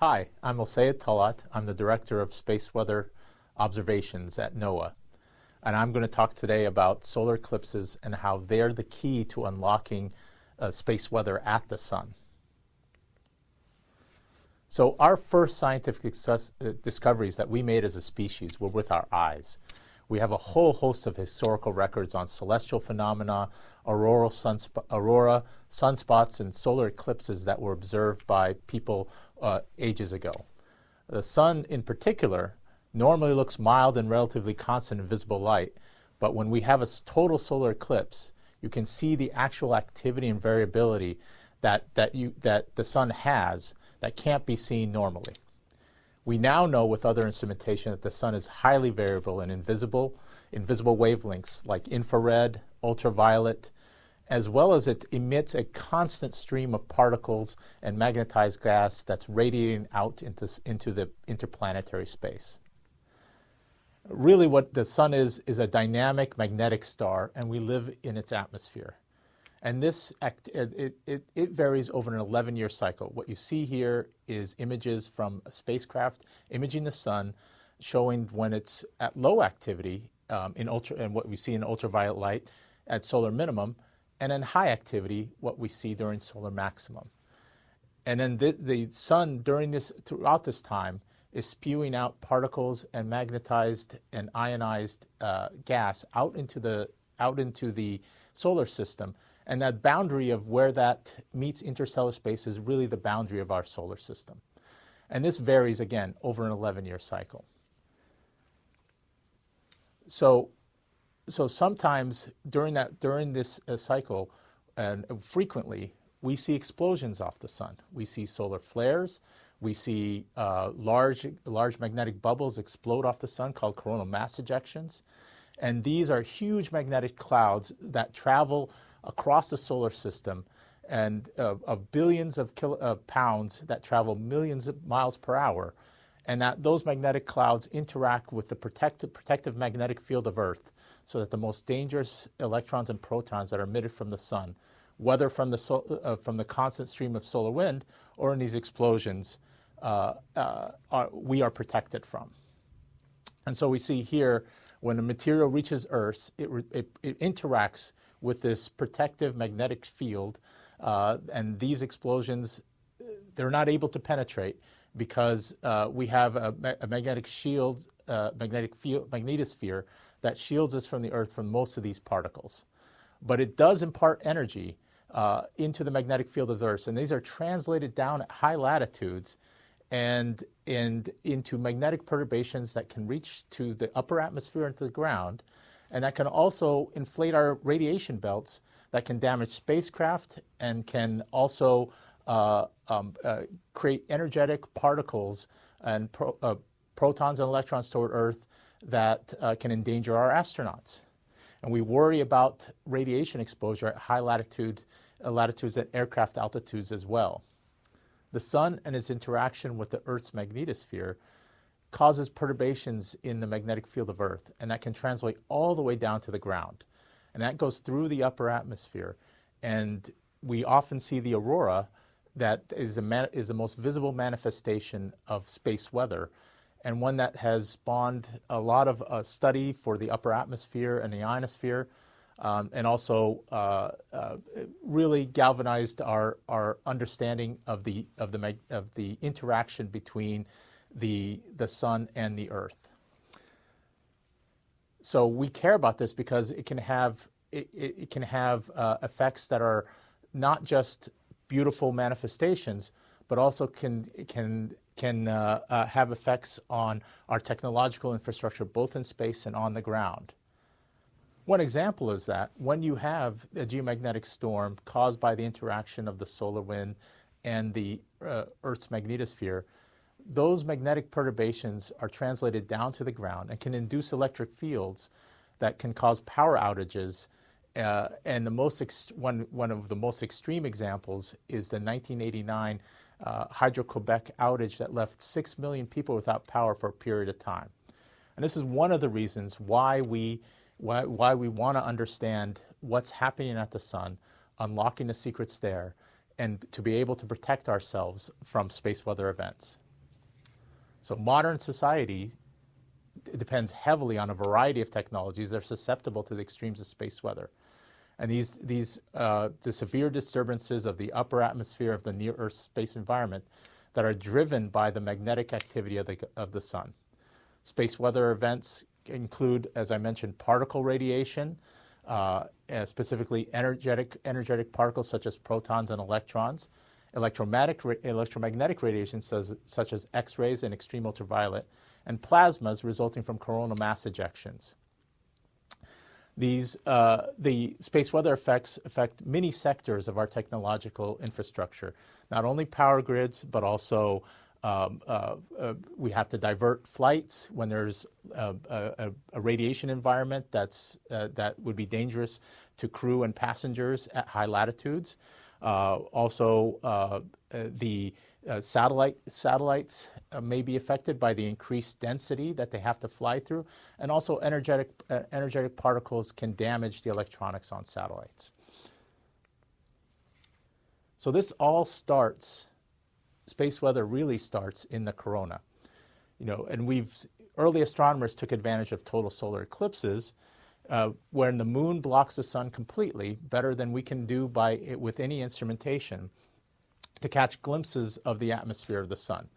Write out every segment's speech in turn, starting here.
Hi, I'm Elsayed Talaat. I'm the Director of Space Weather Observations at NOAA. And I'm going to talk today about solar eclipses and how they're the key to unlocking space weather at the sun. So our first scientific discoveries that we made as a species were with our eyes. We have a whole host of historical records on celestial phenomena, aurora, sunspots, and solar eclipses that were observed by people ages ago. The sun, in particular, normally looks mild and relatively constant in visible light, but when we have a total solar eclipse, you can see the actual activity and variability that the sun has that can't be seen normally. We now know with other instrumentation that the sun is highly variable in invisible wavelengths like infrared, ultraviolet, as well as it emits a constant stream of particles and magnetized gas that's radiating out into the interplanetary space. Really what the sun is a dynamic magnetic star, and we live in its atmosphere. And this it varies over an 11-year cycle. What you see here is images from a spacecraft imaging the sun, showing when it's at low activity and what we see in ultraviolet light at solar minimum, and in high activity what we see during solar maximum. And then the sun throughout this time is spewing out particles and magnetized and ionized gas out into the solar system. And that boundary of where that meets interstellar space is really the boundary of our solar system. And this varies, again, over an 11-year cycle. So sometimes during this cycle, and frequently, we see explosions off the sun. We see solar flares. We see large magnetic bubbles explode off the sun called coronal mass ejections. And these are huge magnetic clouds that travel across the solar system, and of billions of pounds that travel millions of miles per hour, and that those magnetic clouds interact with the protective magnetic field of Earth, so that the most dangerous electrons and protons that are emitted from the sun, whether from the constant stream of solar wind or in these explosions, we are protected from. And so we see here, when a material reaches Earth, it interacts with this protective magnetic field, and these explosions, they're not able to penetrate because we have a magnetic shield, magnetosphere that shields us from the Earth from most of these particles. But it does impart energy into the magnetic field of the Earth, and these are translated down at high latitudes and into magnetic perturbations that can reach to the upper atmosphere and to the ground, and that can also inflate our radiation belts that can damage spacecraft and can also create energetic particles and protons and electrons toward Earth that can endanger our astronauts. And we worry about radiation exposure at high latitudes and aircraft altitudes as well. The sun and its interaction with the Earth's magnetosphere causes perturbations in the magnetic field of Earth, and that can translate all the way down to the ground. And that goes through the upper atmosphere. And we often see the aurora that is the most visible manifestation of space weather, and one that has spawned a lot of study for the upper atmosphere and the ionosphere, and also really galvanized our understanding of the interaction between the sun and the Earth. So we care about this because it can have effects that are not just beautiful manifestations, but also can have effects on our technological infrastructure, both in space and on the ground. One example is that when you have a geomagnetic storm caused by the interaction of the solar wind and the Earth's magnetosphere, those magnetic perturbations are translated down to the ground and can induce electric fields that can cause power outages. And one of the most extreme examples is the 1989 Hydro-Quebec outage that left 6 million people without power for a period of time. And this is one of the reasons why we want to understand what's happening at the sun, unlocking the secrets there, and to be able to protect ourselves from space weather events. So modern society depends heavily on a variety of technologies that are susceptible to the extremes of space weather. And the severe disturbances of the upper atmosphere of the near-Earth space environment that are driven by the magnetic activity of the sun. Space weather events include, as I mentioned, particle radiation, specifically energetic particles such as protons and electrons, electromagnetic radiation such as X-rays and extreme ultraviolet, and plasmas resulting from coronal mass ejections. The space weather effects affect many sectors of our technological infrastructure, not only power grids, but also we have to divert flights when there's a radiation environment that would be dangerous to crew and passengers at high latitudes. The satellites may be affected by the increased density that they have to fly through, and also energetic particles can damage the electronics on satellites. So this all starts, space weather really starts in the corona. And early astronomers took advantage of total solar eclipses, when the moon blocks the sun completely, better than we can do with any instrumentation, to catch glimpses of the atmosphere of the sun.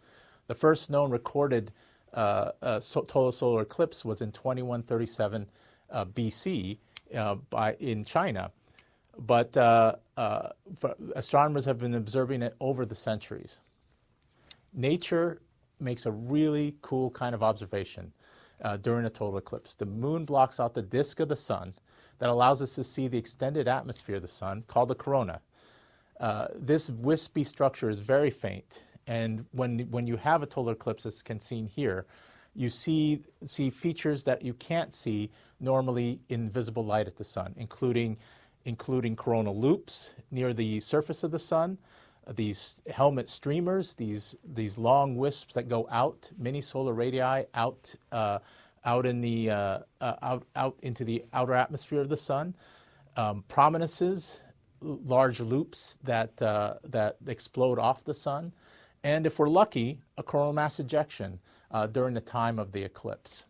The first known recorded total solar eclipse was in 2137 BC in China, but astronomers have been observing it over the centuries. Nature makes a really cool kind of observation during a total eclipse. The moon blocks out the disk of the sun that allows us to see the extended atmosphere of the sun, called the corona. This wispy structure is very faint, and when you have a total eclipse, as can seen here, you see features that you can't see normally in visible light at the sun, including coronal loops near the surface of the sun, these helmet streamers, these long wisps that go out, many solar radii out into the outer atmosphere of the sun, prominences, large loops that explode off the sun, and if we're lucky, a coronal mass ejection during the time of the eclipse.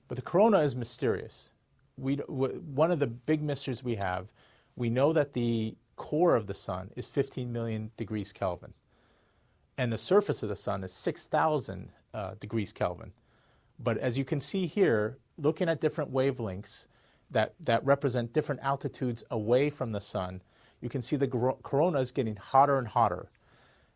But the corona is mysterious. One of the big mysteries we know that the core of the sun is 15 million degrees Kelvin, and the surface of the sun is 6,000 degrees Kelvin. But as you can see here, looking at different wavelengths that represent different altitudes away from the sun, you can see the corona is getting hotter and hotter,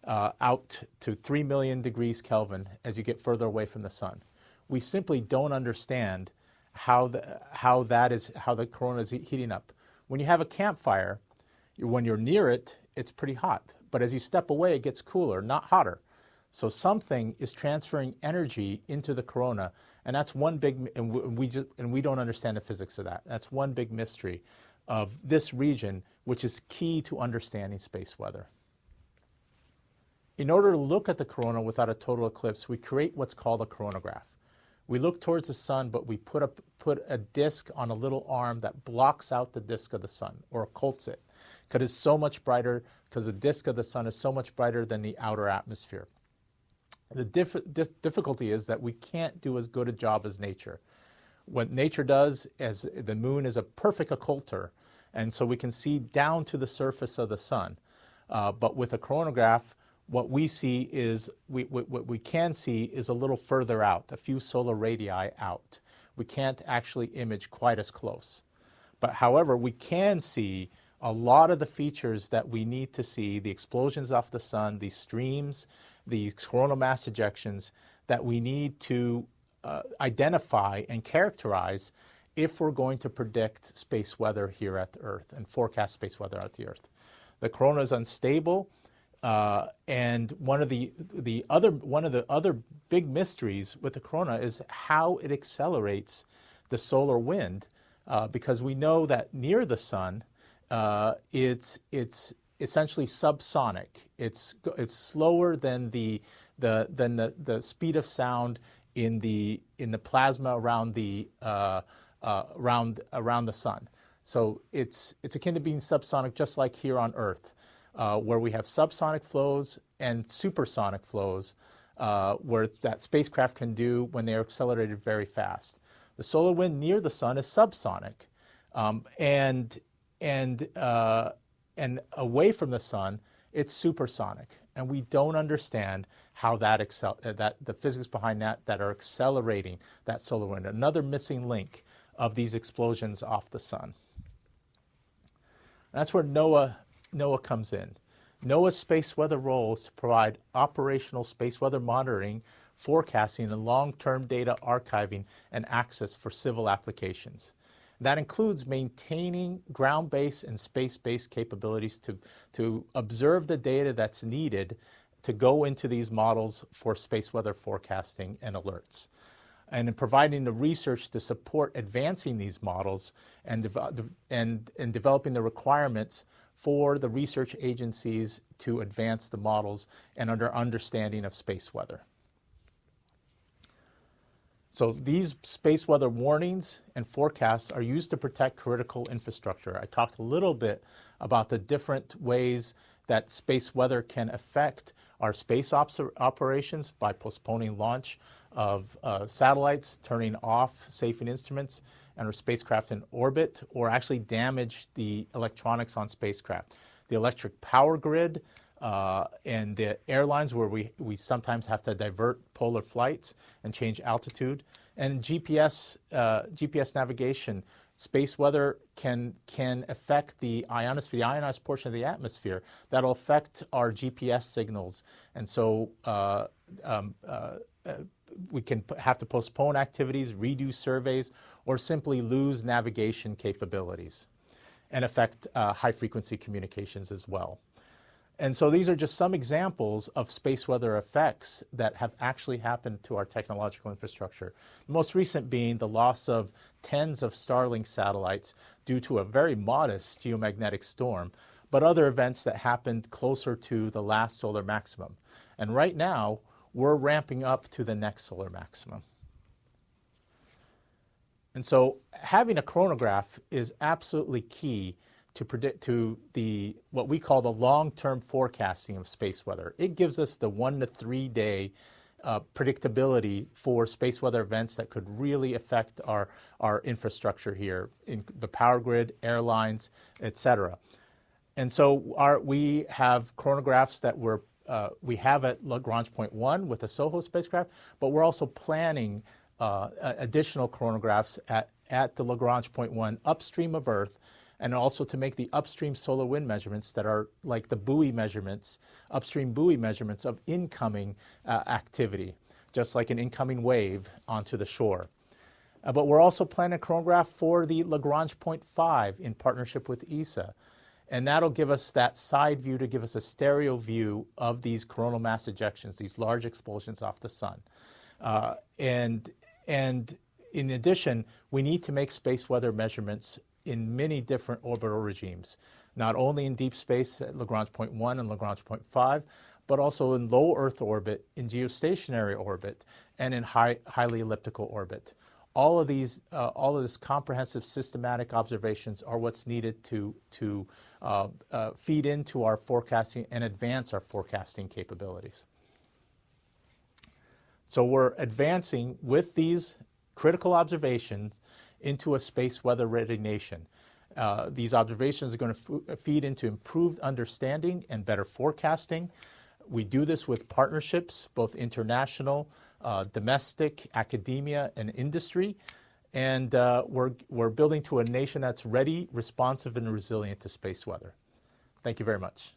out to 3 million degrees Kelvin as you get further away from the sun. We simply don't understand how the corona is heating up. When you have a campfire, when you're near it, it's pretty hot. But as you step away, it gets cooler, not hotter. So something is transferring energy into the corona, and that's one big, and we don't understand the physics of that. That's one big mystery of this region, which is key to understanding space weather. In order to look at the corona without a total eclipse, we create what's called a coronagraph. We look towards the sun, but we put a disk on a little arm that blocks out the disk of the sun, or occults it, because it's so much brighter, because the disk of the sun is so much brighter than the outer atmosphere. The difficulty is that we can't do as good a job as nature. What nature does is the moon is a perfect occulter, and so we can see down to the surface of the sun. But with a coronagraph, what we see is what we can see is a little further out, a few solar radii out. We can't actually image quite as close. But however, we can see a lot of the features that we need to see, the explosions off the sun, these streams, these coronal mass ejections that we need to identify and characterize if we're going to predict space weather here at the Earth and forecast space weather at the Earth. The corona is unstable, and one of the other big mysteries with the corona is how it accelerates the solar wind, because we know that near the sun, it's essentially subsonic. It's slower than the speed of sound in the plasma around the around the sun. So it's akin to being subsonic, just like here on Earth. where we have subsonic flows and supersonic flows, where that spacecraft can do when they are accelerated very fast. The solar wind near the sun is subsonic, and away from the sun, it's supersonic. And we don't understand how that the physics behind that are accelerating that solar wind. Another missing link of these explosions off the sun. And that's where NOAA comes in. NOAA's space weather role is to provide operational space weather monitoring, forecasting, and long-term data archiving and access for civil applications. That includes maintaining ground-based and space-based capabilities to observe the data that's needed to go into these models for space weather forecasting and alerts, and in providing the research to support advancing these models and developing the requirements for the research agencies to advance the models and under understanding of space weather. So these space weather warnings and forecasts are used to protect critical infrastructure. I talked a little bit about the different ways that space weather can affect our space operations by postponing launch of satellites, turning off safing instruments and our spacecraft in orbit, or actually damage the electronics on spacecraft. The electric power grid, and the airlines where we sometimes have to divert polar flights and change altitude, and GPS navigation. Space weather can affect the ionized portion of the atmosphere. That'll affect our GPS signals, and so we can have to postpone activities, redo surveys, or simply lose navigation capabilities, and affect high-frequency communications as well. And so these are just some examples of space weather effects that have actually happened to our technological infrastructure. The most recent being the loss of tens of Starlink satellites due to a very modest geomagnetic storm, but other events that happened closer to the last solar maximum. And right now, we're ramping up to the next solar maximum. And so having a chronograph is absolutely key to predict what we call the long-term forecasting of space weather. It gives us the 1 to 3 day predictability for space weather events that could really affect our infrastructure here in the power grid, airlines, etc. And so we have chronographs that we have at Lagrange point 1 with the SOHO spacecraft, but we're also planning additional chronographs at the Lagrange point 1 upstream of Earth, and also to make the upstream solar wind measurements that are like the buoy measurements, upstream buoy measurements of incoming activity, just like an incoming wave onto the shore. But we're also planning a chronograph for the Lagrange point 5 in partnership with ESA. And that'll give us that side view to give us a stereo view of these coronal mass ejections, these large explosions off the sun. And in addition, we need to make space weather measurements in many different orbital regimes, not only in deep space at Lagrange point 1 and Lagrange point 5, but also in low Earth orbit, in geostationary orbit, and in highly elliptical orbit. All of this comprehensive systematic observations are what's needed to feed into our forecasting and advance our forecasting capabilities. So we're advancing with these critical observations into a space weather ready nation. These observations are going to feed into improved understanding and better forecasting. We do this with partnerships, both international, domestic, academia, and industry. And we're building to a nation that's ready, responsive, and resilient to space weather. Thank you very much.